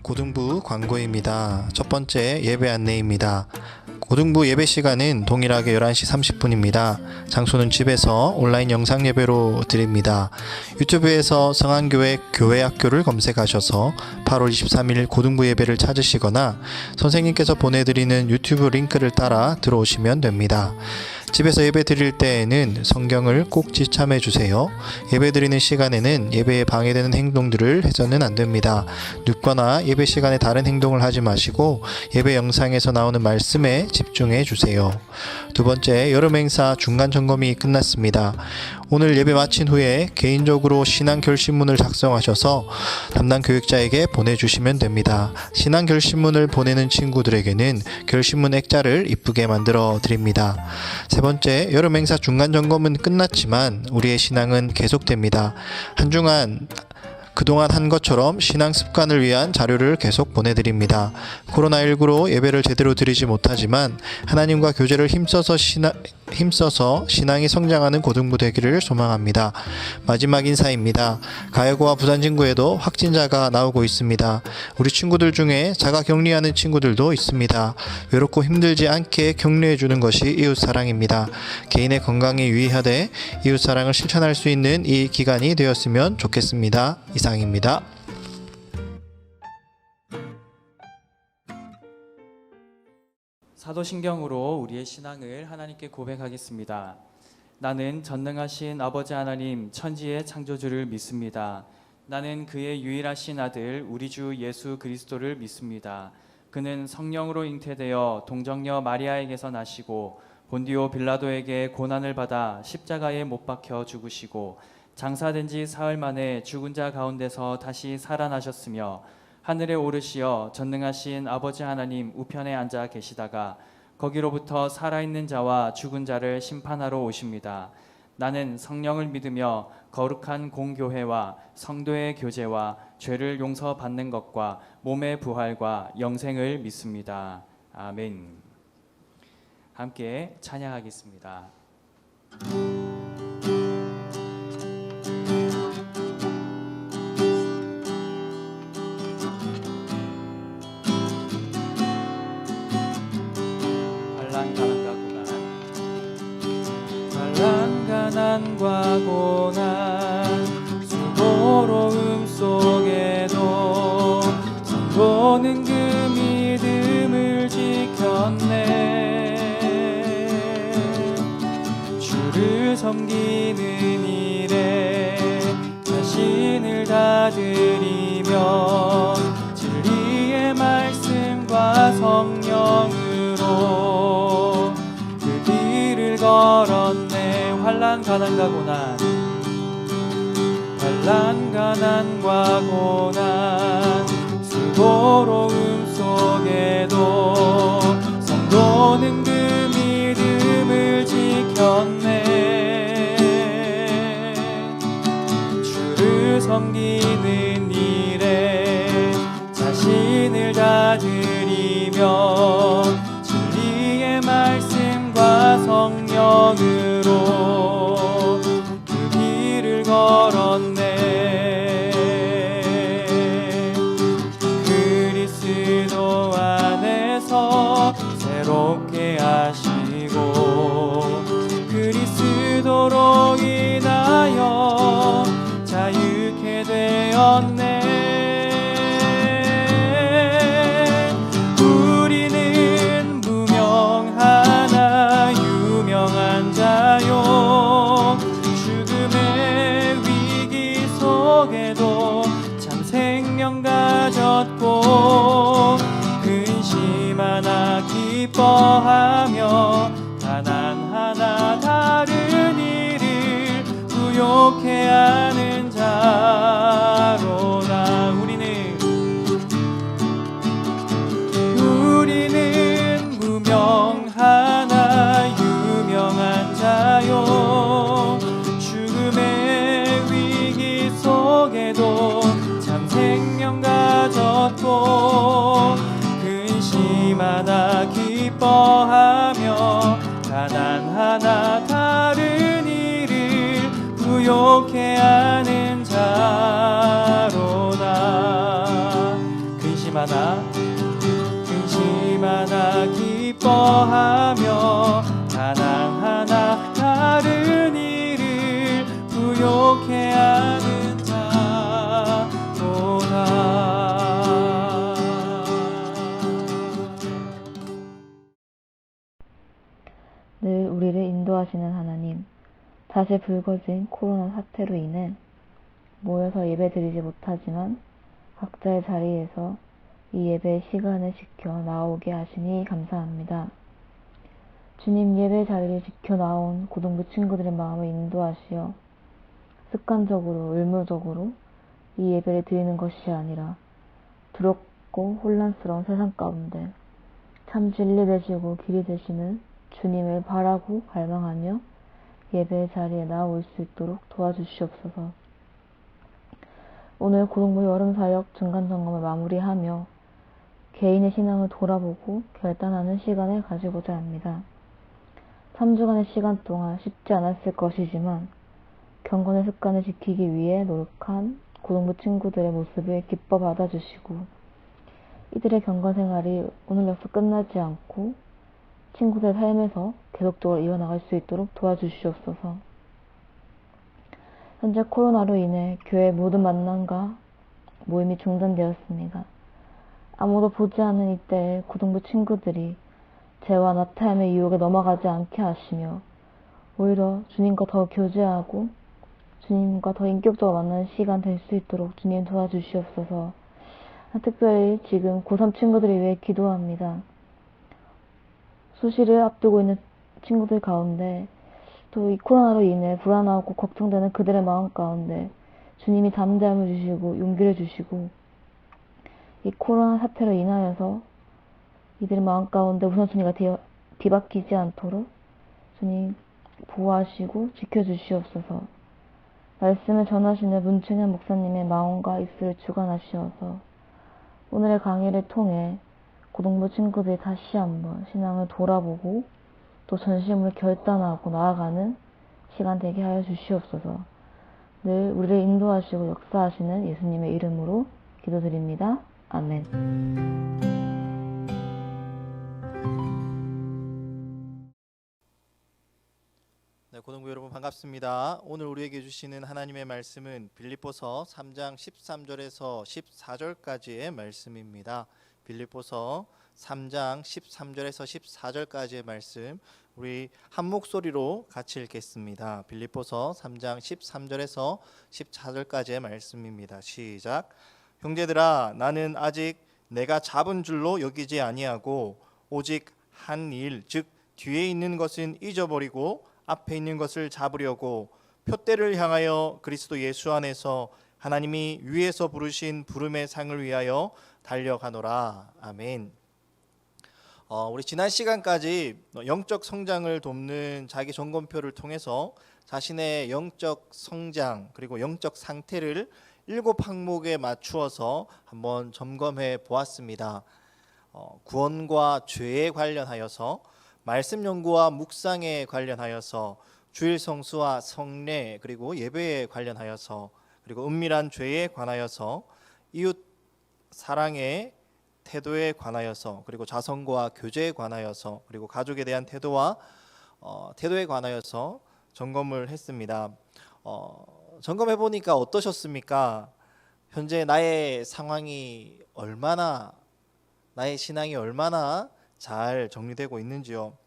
고등부 광고입니다. 첫 번째 예배 안내입니다. 고등부 예배 시간은 동일하게 11시 30분입니다. 장소는 집에서 온라인 영상 예배로 드립니다. 유튜브에서 성안교회 교회학교를 검색하셔서 8월 23일 고등부 예배를 찾으시거나 선생님께서 보내드리는 유튜브 링크를 따라 들어오시면 됩니다. 집에서 예배 드릴 때에는 성경을 꼭 지참해 주세요. 예배 드리는 시간에는 예배에 방해되는 행동들을 해서는 안 됩니다. 눕거나 예배 시간에 다른 행동을 하지 마시고 예배 영상에서 나오는 말씀에 집중해 주세요. 두 번째, 여름 행사 중간 점검이 끝났습니다. 오늘 예배 마친 후에 개인적으로 신앙 결심문을 작성하셔서 담당 교육자에게 보내주시면 됩니다. 신앙 결심문을 보내는 친구들에게는 결심문 액자를 이쁘게 만들어 드립니다. 세 번째, 여름 행사 중간 점검은 끝났지만 우리의 신앙은 계속됩니다. 한 주간 그동안 한 것처럼 신앙 습관을 위한 자료를 계속 보내드립니다. 코로나19로 예배를 제대로 드리지 못하지만 하나님과 교제를 힘써서 신앙이 성장하는 고등부 되기를 소망합니다. 마지막 인사입니다. 가야고와 부산진구에도 확진자가 나오고 있습니다. 우리 친구들 중에 자가 격리하는 친구들도 있습니다. 외롭고 힘들지 않게 격려해 주는 것이 이웃사랑입니다. 개인의 건강에 유의하되 이웃사랑을 실천할 수 있는 이 기간이 되었으면 좋겠습니다. 이상입니다. 사도신경으로 우리의 신앙을 하나님께 고백하겠습니다. 나는 전능하신 아버지 하나님 천지의 창조주를 믿습니다. 나는 그의 유일하신 아들 우리 주 예수 그리스도를 믿습니다. 그는 성령으로 잉태되어 동정녀 마리아에게서 나시고 본디오 빌라도에게 고난을 받아 십자가에 못 박혀 죽으시고 장사된 지 사흘 만에 죽은 자 가운데서 다시 살아나셨으며 하늘에 오르시어 전능하신 아버지 하나님 우편에 앉아 계시다가 거기로부터 살아있는 자와 죽은 자를 심판하러 오십니다. 나는 성령을 믿으며 거룩한 공교회와 성도의 교제와 죄를 용서받는 것과 몸의 부활과 영생을 믿습니다. 아멘. 함께 찬양하겠습니다. 가난과 고난 수고로움 속에도 성도는 그 믿음을 지켰네. 주를 섬기는 일에 자신을 다 드리며 진리의 말씀과 성령으로 그 길을 걸었네. 환난 가난과 고난 가난과 고난 수고로움 속에도 성도는 그 믿음을 지켰네. 주를 섬기는 일에 자신을 다 드리며 진리의 말씀과 성령으로 그 길을 걸었네. 그리스도 안에서 새롭게 하시고 그리스도로 인하여 자유케 되었네. 우리는 무명하나 유명한 자요 죽음의 위기 속에도 참 생명 가졌고 근심하나 기뻐하며 가난하나 다른 이를 부욕해 하는 자로다. 우리는 무명하나 유명한 자요 죽음의 위기 속에도 참 생명 가졌고 근심하나 기뻐하며 가난하나 다른 이를 부욕해 하는 자로다. 근심하나 기뻐하며 가난하나 다른 이를 부욕해 하는 자보다. 늘 우리를 인도하시는 하나님, 다시 불거진 코로나 사태로 인해 모여서 예배드리지 못하지만 각자의 자리에서 이 예배의 시간을 지켜 나오게 하시니 감사합니다. 주님, 예배 자리를 지켜 나온 고등부 친구들의 마음을 인도하시어 습관적으로 의무적으로 이 예배를 드리는 것이 아니라 두렵고 혼란스러운 세상 가운데 참 진리 되시고 길이 되시는 주님을 바라고 갈망하며 예배의 자리에 나올 수 있도록 도와주시옵소서. 오늘 고등부 여름사역 중간점검을 마무리하며 개인의 신앙을 돌아보고 결단하는 시간을 가지고자 합니다. 3주간의 시간 동안 쉽지 않았을 것이지만 경건의 습관을 지키기 위해 노력한 고등부 친구들의 모습을 기뻐 받아주시고 이들의 경건 생활이 오늘로서 끝나지 않고 친구들의 삶에서 계속적으로 이어나갈 수 있도록 도와주시옵소서. 현재 코로나로 인해 교회 모든 만남과 모임이 중단되었습니다. 아무도 보지 않는 이때에 고등부 친구들이 죄와 나타남의 유혹에 넘어가지 않게 하시며 오히려 주님과 더 교제하고 주님과 더 인격적으로 만나는 시간 될 수 있도록 주님 도와주시옵소서. 특별히 지금 고3 친구들을 위해 기도합니다. 수시를 앞두고 있는 친구들 가운데 또 이 코로나로 인해 불안하고 걱정되는 그들의 마음 가운데 주님이 담대함을 주시고 용기를 주시고 이 코로나 사태로 인하여서 이들의 마음 가운데 우선순위가 뒤바뀌지 않도록 주님 보호하시고 지켜주시옵소서. 말씀을 전하시는 문춘현 목사님의 마음과 입술을 주관하시어서 오늘의 강의를 통해 고등부 친구들이 다시 한번 신앙을 돌아보고 또 전심을 결단하고 나아가는 시간 되게 하여 주시옵소서. 늘 우리를 인도하시고 역사하시는 예수님의 이름으로 기도드립니다. 아멘. 네, 고등부 여러분 반갑습니다. 오늘 우리에게 주시는 하나님의 말씀은 빌립보서 3장 13절에서 14절까지의 말씀입니다. 빌립보서 3장 13절에서 14절까지의 말씀 우리 한 목소리로 같이 읽겠습니다. 빌립보서 3장 13절에서 14절까지의 말씀입니다. 시작. 형제들아, 나는 아직 내가 잡은 줄로 여기지 아니하고 오직 한 일, 즉 뒤에 있는 것은 잊어버리고 앞에 있는 것을 잡으려고 표대를 향하여 그리스도 예수 안에서 하나님이 위에서 부르신 부름의 상을 위하여 달려가노라. 아멘. 우리 지난 시간까지 영적 성장을 돕는 자기 점검표를 통해서 자신의 영적 성장 그리고 영적 상태를 7항목에 맞추어서 한번 점검해 보았습니다. 구원과 죄에 관련하여서, 말씀 연구와 묵상에 관련하여서, 주일 성수와 성례 그리고 예배에 관련하여서, 그리고 은밀한 죄에 관하여서, 이웃 사랑의 태도에 관하여서, 그리고 자성과 교제에 관하여서, 그리고 가족에 대한 태도와 태도에 관하여서 점검을 했습니다. 점검해 보니까 어떠셨습니까? 현재 나의 상황이 얼마나, 나의 신앙이 얼마나 잘 정리되고 있는지요.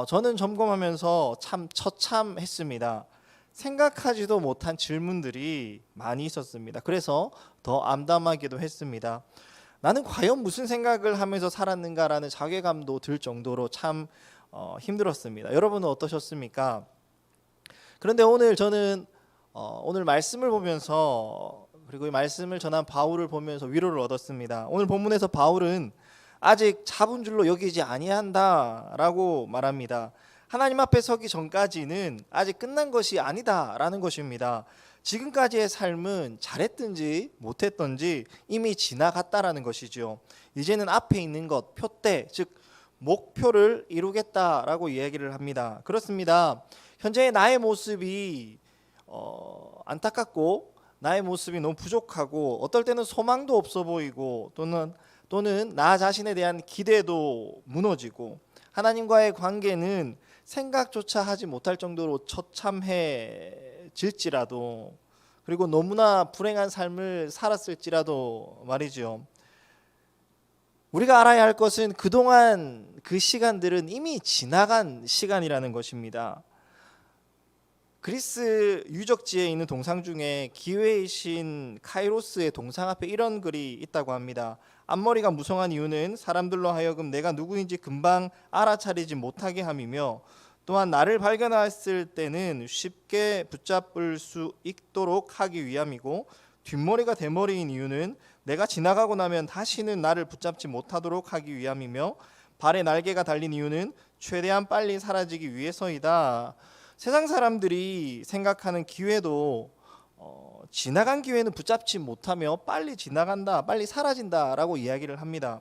저는 점검하면서 참 처참했습니다. 생각하지도 못한 질문들이 많이 있었습니다. 그래서 더 암담하기도 했습니다. 나는 과연 무슨 생각을 하면서 살았는가라는 자괴감도 들 정도로 참 힘들었습니다. 여러분은 어떠셨습니까? 그런데 오늘 저는 오늘 말씀을 보면서, 그리고 이 말씀을 전한 바울을 보면서 위로를 얻었습니다. 오늘 본문에서 바울은 아직 잡은 줄로 여기지 아니한다라고 말합니다. 하나님 앞에 서기 전까지는 아직 끝난 것이 아니다라는 것입니다. 지금까지의 삶은 잘했든지 못했든지 이미 지나갔다라는 것이죠. 이제는 앞에 있는 것, 표대, 즉 목표를 이루겠다라고 이야기를 합니다. 그렇습니다. 현재의 나의 모습이 안타깝고 나의 모습이 너무 부족하고 어떨 때는 소망도 없어 보이고 또는 나 자신에 대한 기대도 무너지고 하나님과의 관계는 생각조차 하지 못할 정도로 처참해질지라도, 그리고 너무나 불행한 삶을 살았을지라도 말이죠. 우리가 알아야 할 것은 그동안 그 시간들은 이미 지나간 시간이라는 것입니다. 그리스 유적지에 있는 동상 중에 기회의 신 카이로스의 동상 앞에 이런 글이 있다고 합니다. 앞머리가 무성한 이유는 사람들로 하여금 내가 누구인지 금방 알아차리지 못하게 함이며, 또한 나를 발견했을 때는 쉽게 붙잡을 수 있도록 하기 위함이고, 뒷머리가 대머리인 이유는 내가 지나가고 나면 다시는 나를 붙잡지 못하도록 하기 위함이며, 발에 날개가 달린 이유는 최대한 빨리 사라지기 위해서이다. 세상 사람들이 생각하는 기회도 지나간 기회는 붙잡지 못하며 빨리 지나간다, 빨리 사라진다라고 이야기를 합니다.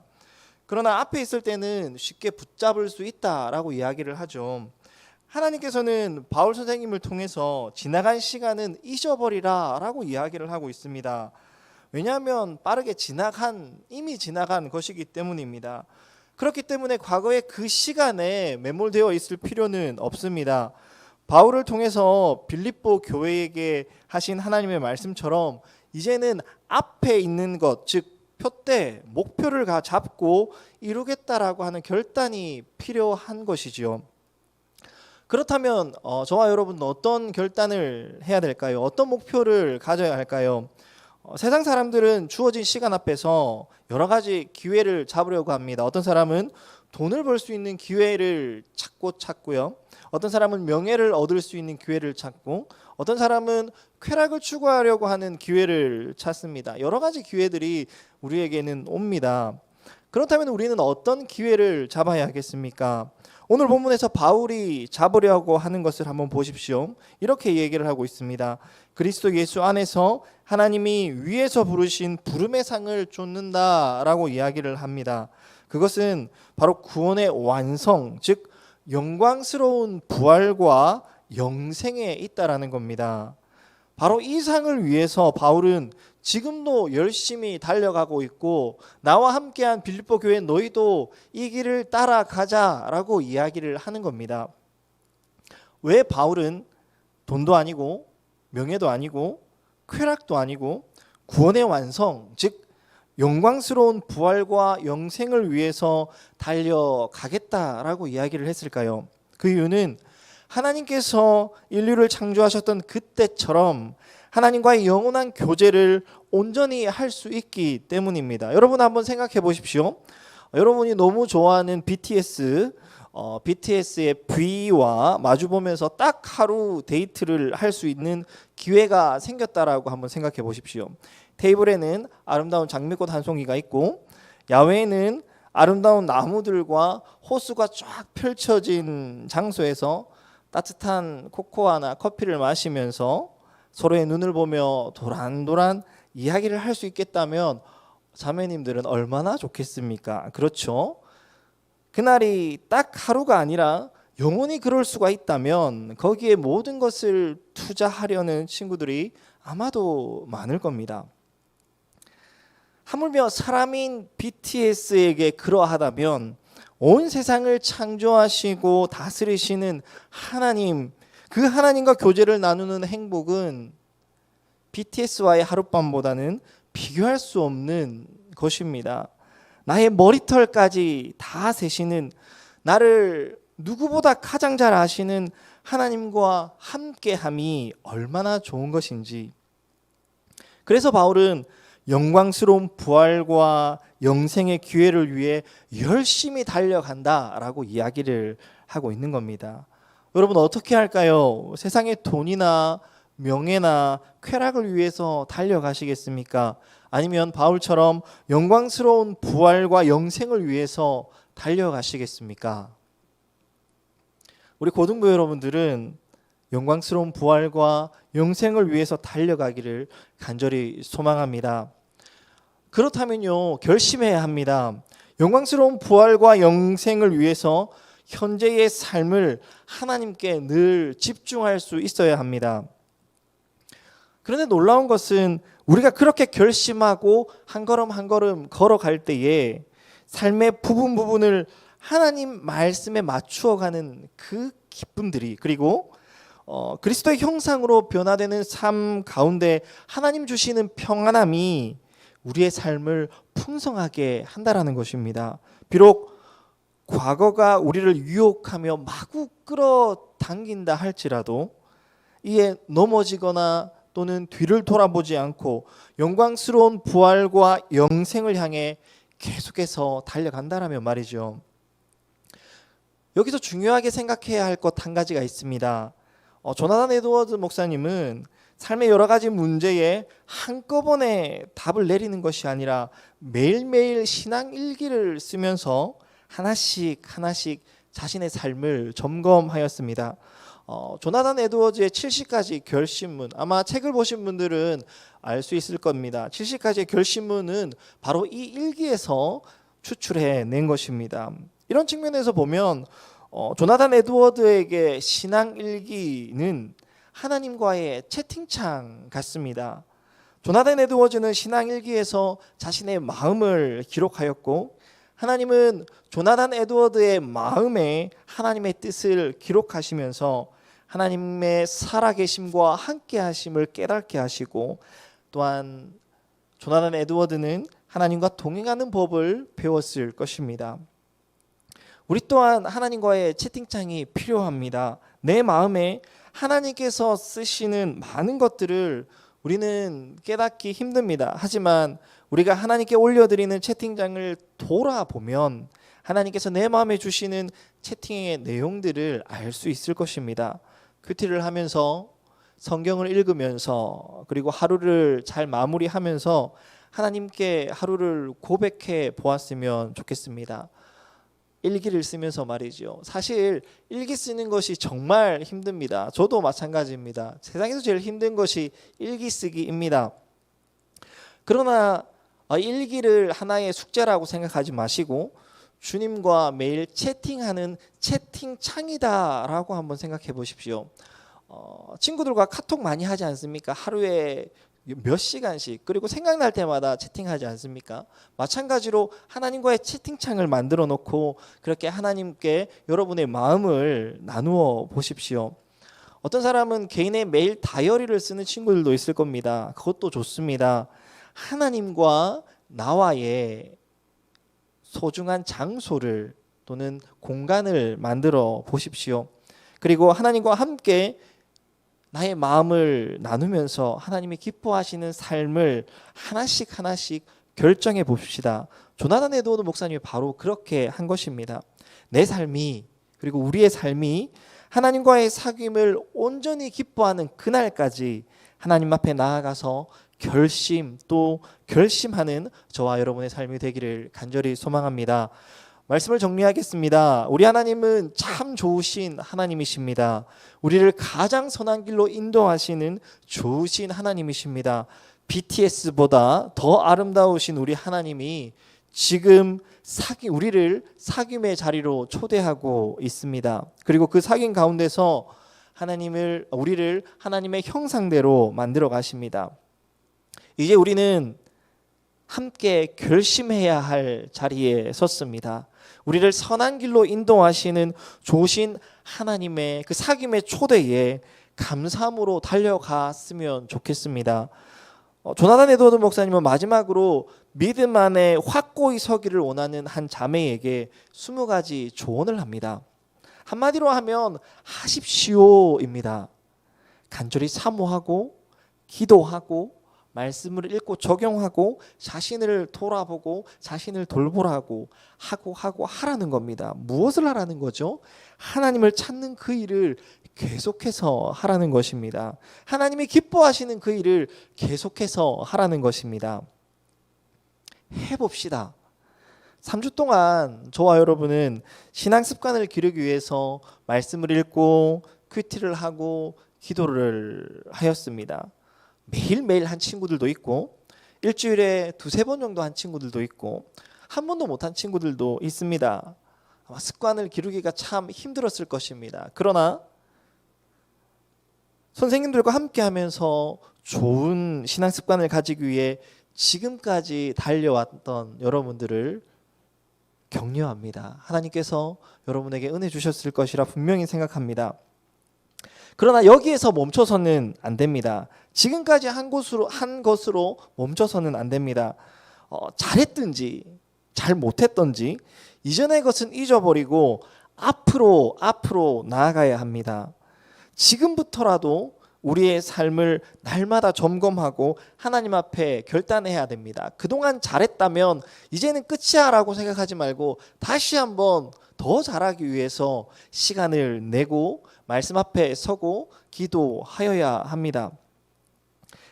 그러나 앞에 있을 때는 쉽게 붙잡을 수 있다라고 이야기를 하죠. 하나님께서는 바울 선생님을 통해서 지나간 시간은 잊어버리라라고 이야기를 하고 있습니다. 왜냐하면 빠르게 이미 지나간 것이기 때문입니다. 그렇기 때문에 과거의 그 시간에 매몰되어 있을 필요는 없습니다. 바울을 통해서 빌립보 교회에게 하신 하나님의 말씀처럼 이제는 앞에 있는 것, 즉 표대, 목표를 잡고 이루겠다라고 하는 결단이 필요한 것이지요. 그렇다면 저와 여러분은 어떤 결단을 해야 될까요? 어떤 목표를 가져야 할까요? 세상 사람들은 주어진 시간 앞에서 여러 가지 기회를 잡으려고 합니다. 어떤 사람은 돈을 벌 수 있는 기회를 찾고요. 어떤 사람은 명예를 얻을 수 있는 기회를 찾고, 어떤 사람은 쾌락을 추구하려고 하는 기회를 찾습니다. 여러 가지 기회들이 우리에게는 옵니다. 그렇다면 우리는 어떤 기회를 잡아야 하겠습니까? 오늘 본문에서 바울이 잡으려고 하는 것을 한번 보십시오. 이렇게 얘기를 하고 있습니다. 그리스도 예수 안에서 하나님이 위에서 부르신 부름의 상을 쫓는다라고 이야기를 합니다. 그것은 바로 구원의 완성, 즉 영광스러운 부활과 영생에 있다라는 겁니다. 바로 이 상을 위해서 바울은 지금도 열심히 달려가고 있고, 나와 함께한 빌립보 교회 너희도 이 길을 따라가자라고 이야기를 하는 겁니다. 왜 바울은 돈도 아니고 명예도 아니고 쾌락도 아니고 구원의 완성, 즉 영광스러운 부활과 영생을 위해서 달려가겠다라고 이야기를 했을까요? 그 이유는 하나님께서 인류를 창조하셨던 그때처럼 하나님과의 영원한 교제를 온전히 할 수 있기 때문입니다. 여러분 한번 생각해 보십시오. 여러분이 너무 좋아하는 BTS의 V와 마주보면서 딱 하루 데이트를 할 수 있는 기회가 생겼다라고 한번 생각해 보십시오. 테이블에는 아름다운 장미꽃 한 송이가 있고, 야외에는 아름다운 나무들과 호수가 쫙 펼쳐진 장소에서 따뜻한 코코아나 커피를 마시면서 서로의 눈을 보며 도란도란 이야기를 할 수 있겠다면 자매님들은 얼마나 좋겠습니까? 그렇죠? 그날이 딱 하루가 아니라 영원히 그럴 수가 있다면 거기에 모든 것을 투자하려는 친구들이 아마도 많을 겁니다. 하물며 사람인 BTS에게 그러하다면 온 세상을 창조하시고 다스리시는 하나님, 그 하나님과 교제를 나누는 행복은 BTS와의 하룻밤보다는 비교할 수 없는 것입니다. 나의 머리털까지 다 세시는, 나를 누구보다 가장 잘 아시는 하나님과 함께함이 얼마나 좋은 것인지. 그래서 바울은 영광스러운 부활과 영생의 기회를 위해 열심히 달려간다라고 이야기를 하고 있는 겁니다. 여러분 어떻게 할까요? 세상의 돈이나 명예나 쾌락을 위해서 달려가시겠습니까? 아니면 바울처럼 영광스러운 부활과 영생을 위해서 달려가시겠습니까? 우리 고등부 여러분들은 영광스러운 부활과 영생을 위해서 달려가기를 간절히 소망합니다. 그렇다면요, 결심해야 합니다. 영광스러운 부활과 영생을 위해서 현재의 삶을 하나님께 늘 집중할 수 있어야 합니다. 그런데 놀라운 것은 우리가 그렇게 결심하고 한 걸음 한 걸음 걸어갈 때에 삶의 부분을 하나님 말씀에 맞추어가는 그 기쁨들이, 그리고 그리스도의 형상으로 변화되는 삶 가운데 하나님 주시는 평안함이 우리의 삶을 풍성하게 한다라는 것입니다. 비록 과거가 우리를 유혹하며 마구 끌어당긴다 할지라도 이에 넘어지거나 또는 뒤를 돌아보지 않고 영광스러운 부활과 영생을 향해 계속해서 달려간다라면 말이죠. 여기서 중요하게 생각해야 할 것 한 가지가 있습니다. 조나단 에드워드 목사님은 삶의 여러 가지 문제에 한꺼번에 답을 내리는 것이 아니라 매일매일 신앙 일기를 쓰면서 하나씩 자신의 삶을 점검하였습니다. 조나단 에드워즈의 70가지 결심문, 아마 책을 보신 분들은 알 수 있을 겁니다. 70가지의 결심문은 바로 이 일기에서 추출해 낸 것입니다. 이런 측면에서 보면 조나단 에드워드에게 신앙 일기는 하나님과의 채팅창 같습니다. 조나단 에드워즈는 신앙 일기에서 자신의 마음을 기록하였고, 하나님은 조나단 에드워드의 마음에 하나님의 뜻을 기록하시면서 하나님의 살아계심과 함께하심을 깨닫게 하시고, 또한 조나단 에드워드는 하나님과 동행하는 법을 배웠을 것입니다. 우리 또한 하나님과의 채팅창이 필요합니다. 내 마음에 하나님께서 쓰시는 많은 것들을 우리는 깨닫기 힘듭니다. 하지만 우리가 하나님께 올려드리는 채팅창을 돌아보면 하나님께서 내 마음에 주시는 채팅의 내용들을 알 수 있을 것입니다. 큐티를 하면서, 성경을 읽으면서, 그리고 하루를 잘 마무리하면서 하나님께 하루를 고백해 보았으면 좋겠습니다. 일기를 쓰면서 말이죠. 사실 일기 쓰는 것이 정말 힘듭니다. 저도 마찬가지입니다. 세상에서 제일 힘든 것이 일기 쓰기입니다. 그러나 일기를 하나의 숙제라고 생각하지 마시고 주님과 매일 채팅하는 채팅창이다라고 한번 생각해 보십시오. 친구들과 카톡 많이 하지 않습니까? 하루에 몇 시간씩, 그리고 생각날 때마다 채팅하지 않습니까? 마찬가지로 하나님과의 채팅창을 만들어 놓고 그렇게 하나님께 여러분의 마음을 나누어 보십시오. 어떤 사람은 개인의 메일 다이어리를 쓰는 친구들도 있을 겁니다. 그것도 좋습니다. 하나님과 나와의 소중한 장소를 또는 공간을 만들어 보십시오. 그리고 하나님과 함께 나의 마음을 나누면서 하나님이 기뻐하시는 삶을 하나씩 결정해 봅시다. 조나단 에드워드 목사님이 바로 그렇게 한 것입니다. 내 삶이, 그리고 우리의 삶이 하나님과의 사귐을 온전히 기뻐하는 그날까지 하나님 앞에 나아가서 결심하는 저와 여러분의 삶이 되기를 간절히 소망합니다. 말씀을 정리하겠습니다. 우리 하나님은 참 좋으신 하나님이십니다. 우리를 가장 선한 길로 인도하시는 좋으신 하나님이십니다. BTS보다 더 아름다우신 우리 하나님이 지금 우리를 사귐의 자리로 초대하고 있습니다. 그리고 그 사귐 가운데서 우리를 하나님의 형상대로 만들어 가십니다. 이제 우리는 함께 결심해야 할 자리에 섰습니다. 우리를 선한 길로 인도하시는 좋으신 하나님의 그 사귐의 초대에 감사함으로 달려갔으면 좋겠습니다. 조나단 에드워드 목사님은 마지막으로 믿음 안에 확고히 서기를 원하는 한 자매에게 20가지 조언을 합니다. 한마디로 하면 하십시오입니다. 간절히 사모하고 기도하고 말씀을 읽고 적용하고 자신을 돌아보고 자신을 돌보라고 하고 하라는 겁니다. 무엇을 하라는 거죠? 하나님을 찾는 그 일을 계속해서 하라는 것입니다. 하나님이 기뻐하시는 그 일을 계속해서 하라는 것입니다. 해봅시다. 3주 동안 저와 여러분은 신앙 습관을 기르기 위해서 말씀을 읽고 큐티를 하고 기도를 하였습니다. 매일매일 한 친구들도 있고 일주일에 2-3번 정도 한 친구들도 있고 한 번도 못한 친구들도 있습니다. 아마 습관을 기르기가 참 힘들었을 것입니다. 그러나 선생님들과 함께 하면서 좋은 신앙 습관을 가지기 위해 지금까지 달려왔던 여러분들을 격려합니다. 하나님께서 여러분에게 은혜 주셨을 것이라 분명히 생각합니다. 그러나 여기에서 멈춰서는 안 됩니다. 지금까지 한 것으로 멈춰서는 안 됩니다. 잘했든지 잘 못했든지 이전의 것은 잊어버리고 앞으로 나아가야 합니다. 지금부터라도 우리의 삶을 날마다 점검하고 하나님 앞에 결단해야 됩니다. 그동안 잘했다면 이제는 끝이야 라고 생각하지 말고 다시 한번 더 잘하기 위해서 시간을 내고 말씀 앞에 서고 기도하여야 합니다.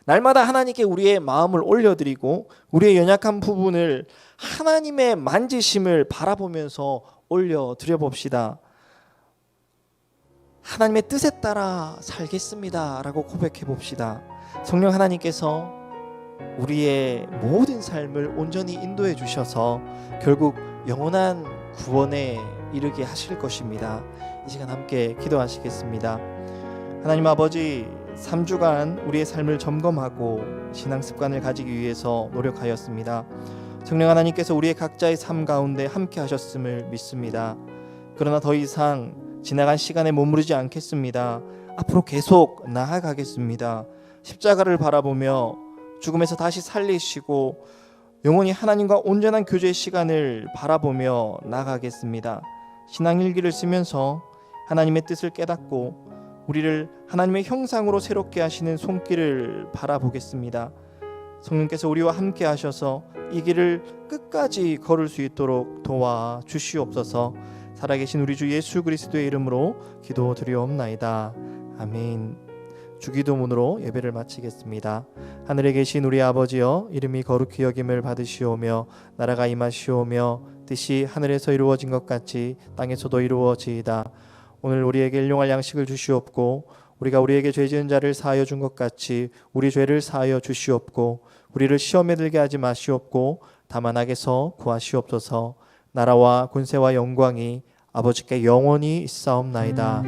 날마다 하나님께 우리의 마음을 올려드리고 우리의 연약한 부분을 하나님의 만지심을 바라보면서 올려드려 봅시다. 하나님의 뜻에 따라 살겠습니다 라고 고백해 봅시다. 성령 하나님께서 우리의 모든 삶을 온전히 인도해 주셔서 결국 영원한 구원에 이르게 하실 것입니다. 이 시간 함께 기도하시겠습니다. 하나님 아버지, 3주간 우리의 삶을 점검하고 신앙 습관을 가지기 위해서 노력하였습니다. 성령 하나님께서 우리의 각자의 삶 가운데 함께 하셨음을 믿습니다. 그러나 더 이상 지나간 시간에 머무르지 않겠습니다. 앞으로 계속 나아가겠습니다. 십자가를 바라보며 죽음에서 다시 살리시고 영원히 하나님과 온전한 교제의 시간을 바라보며 나아가겠습니다. 신앙일기를 쓰면서 하나님의 뜻을 깨닫고 우리를 하나님의 형상으로 새롭게 하시는 손길을 바라보겠습니다. 성령께서 우리와 함께 하셔서 이 길을 끝까지 걸을 수 있도록 도와 주시옵소서. 살아계신 우리 주 예수 그리스도의 이름으로 기도드리옵나이다. 아멘. 주기도문으로 예배를 마치겠습니다. 하늘에 계신 우리 아버지여, 이름이 거룩히 여김을 받으시오며 나라가 임하시오며 뜻이 하늘에서 이루어진 것 같이 땅에서도 이루어지이다. 오늘 우리에게 일용할 양식을 주시옵고 우리가 우리에게 죄 지은 자를 사하여 준 것 같이 우리 죄를 사하여 주시옵고 우리를 시험에 들게 하지 마시옵고 다만 악에서 구하시옵소서. 나라와 권세와 영광이 아버지께 영원히 있사옵나이다.